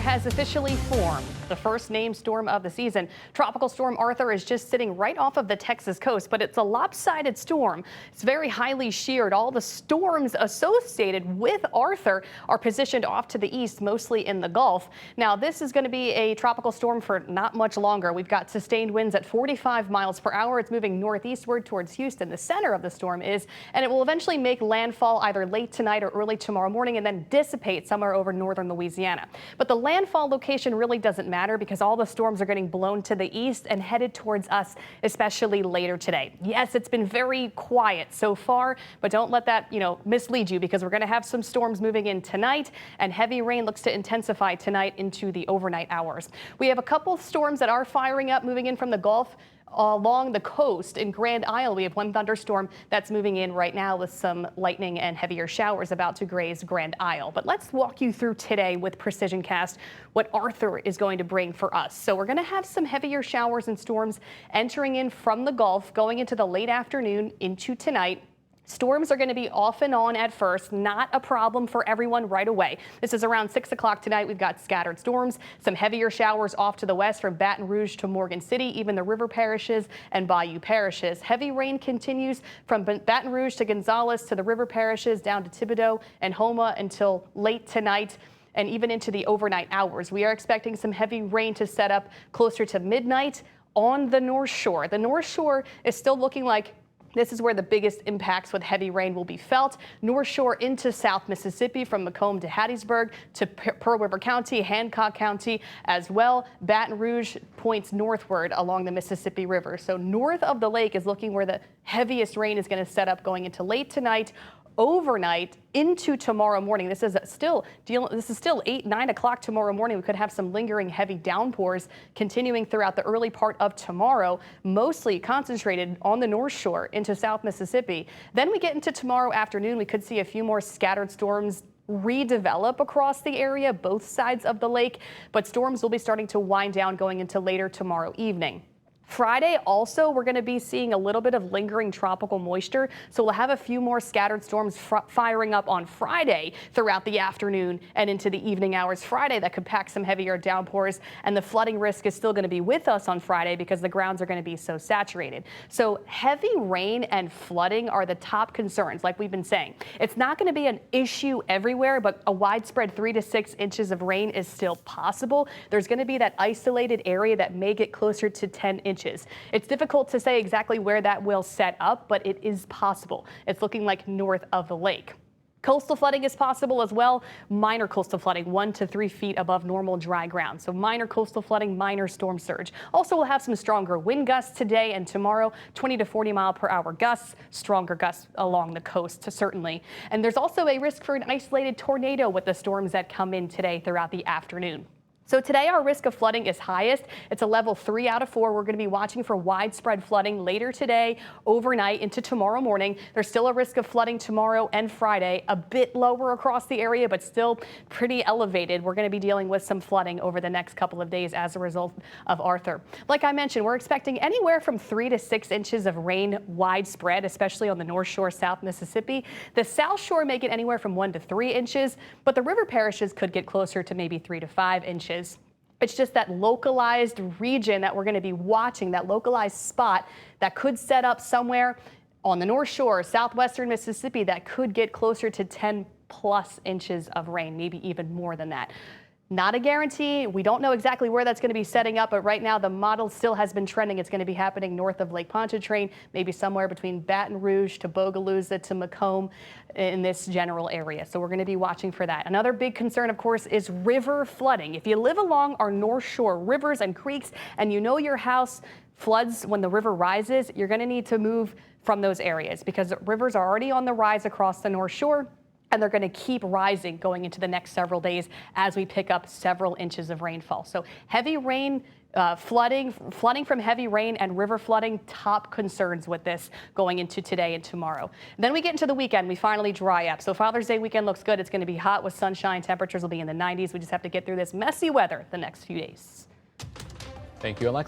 has officially formed, the first named storm of the season. Tropical storm Arthur is just sitting right off of the Texas coast, but it's a lopsided storm. It's very highly sheared. All the storms associated with Arthur are positioned off to the east, mostly in the Gulf. Now, this is going to be a tropical storm for not much longer. We've got sustained winds at 45 miles per hour. It's moving northeastward towards Houston. The center of the storm is, and it will eventually make landfall either late tonight or early tomorrow morning and then dissipate somewhere over northern Louisiana. But the landfall location really doesn't matter because all the storms are getting blown to the east and headed towards us, especially later today. Yes, it's been very quiet so far, but don't let that, mislead you, because we're going to have some storms moving in tonight, and heavy rain looks to intensify tonight into the overnight hours. We have a couple of storms that are firing up, moving in from the Gulf. Along the coast in Grand Isle, we have one thunderstorm that's moving in right now with some lightning and heavier showers about to graze Grand Isle. But let's walk you through today with Precision Cast what Arthur is going to bring for us. So we're going to have some heavier showers and storms entering in from the Gulf going into the late afternoon into tonight. Storms are going to be off and on at first, not a problem for everyone right away. This is around 6 o'clock tonight. We've got scattered storms, some heavier showers off to the west from Baton Rouge to Morgan City, even the river parishes and bayou parishes. Heavy rain continues from Baton Rouge to Gonzales to the river parishes down to Thibodaux and Houma until late tonight and even into the overnight hours. We are expecting some heavy rain to set up closer to midnight on the North Shore. The North Shore is still looking like this is where the biggest impacts with heavy rain will be felt. North Shore into South Mississippi from Macomb to Hattiesburg to Pearl River County, Hancock County as well. Baton Rouge points northward along the Mississippi River. So north of the lake is looking where the heaviest rain is going to set up going into late tonight, overnight into tomorrow morning. This is still 8, 9 o'clock tomorrow morning. We could have some lingering heavy downpours continuing throughout the early part of tomorrow, mostly concentrated on the North Shore into South Mississippi. Then we get into tomorrow afternoon. We could see a few more scattered storms redevelop across the area, both sides of the lake, but storms will be starting to wind down going into later tomorrow evening. Friday also, we're going to be seeing a little bit of lingering tropical moisture, so we'll have a few more scattered storms firing up on Friday throughout the afternoon and into the evening hours Friday that could pack some heavier downpours, and the flooding risk is still going to be with us on Friday because the grounds are going to be so saturated. So heavy rain and flooding are the top concerns, like we've been saying. It's not going to be an issue everywhere, but a widespread 3 to 6 inches of rain is still possible. There's going to be that isolated area that may get closer to 10 inches. It's difficult to say exactly where that will set up, but it is possible. It's looking like north of the lake. Coastal flooding is possible as well. Minor coastal flooding, 1 to 3 feet above normal dry ground. So minor coastal flooding, minor storm surge. Also, we'll have some stronger wind gusts today and tomorrow, 20 to 40 mile per hour gusts, stronger gusts along the coast, certainly. And there's also a risk for an isolated tornado with the storms that come in today throughout the afternoon. So today our risk of flooding is highest. It's a level 3 out of 4. We're going to be watching for widespread flooding later today, overnight into tomorrow morning. There's still a risk of flooding tomorrow and Friday, a bit lower across the area, but still pretty elevated. We're going to be dealing with some flooding over the next couple of days as a result of Arthur. Like I mentioned, we're expecting anywhere from 3 to 6 inches of rain widespread, especially on the North Shore, South Mississippi. The South Shore may get anywhere from 1 to 3 inches, but the river parishes could get closer to maybe 3 to 5 inches. It's just that localized region that we're going to be watching, that localized spot that could set up somewhere on the North Shore, southwestern Mississippi, that could get closer to 10 plus inches of rain, maybe even more than that. Not a guarantee. We don't know exactly where that's going to be setting up, but right now the model still has been trending. It's going to be happening north of Lake Pontchartrain, maybe somewhere between Baton Rouge to Bogalusa to Macomb in this general area. So we're going to be watching for that. Another big concern, of course, is river flooding. If you live along our North Shore rivers and creeks and you know your house floods when the river rises, you're going to need to move from those areas because rivers are already on the rise across the North Shore, and they're going to keep rising going into the next several days as we pick up several inches of rainfall. So heavy rain, flooding from heavy rain and river flooding, top concerns with this going into today and tomorrow. Then we get into the weekend. We finally dry up. So Father's Day weekend looks good. It's going to be hot with sunshine. Temperatures will be in the 90s. We just have to get through this messy weather the next few days. Thank you, Alexa.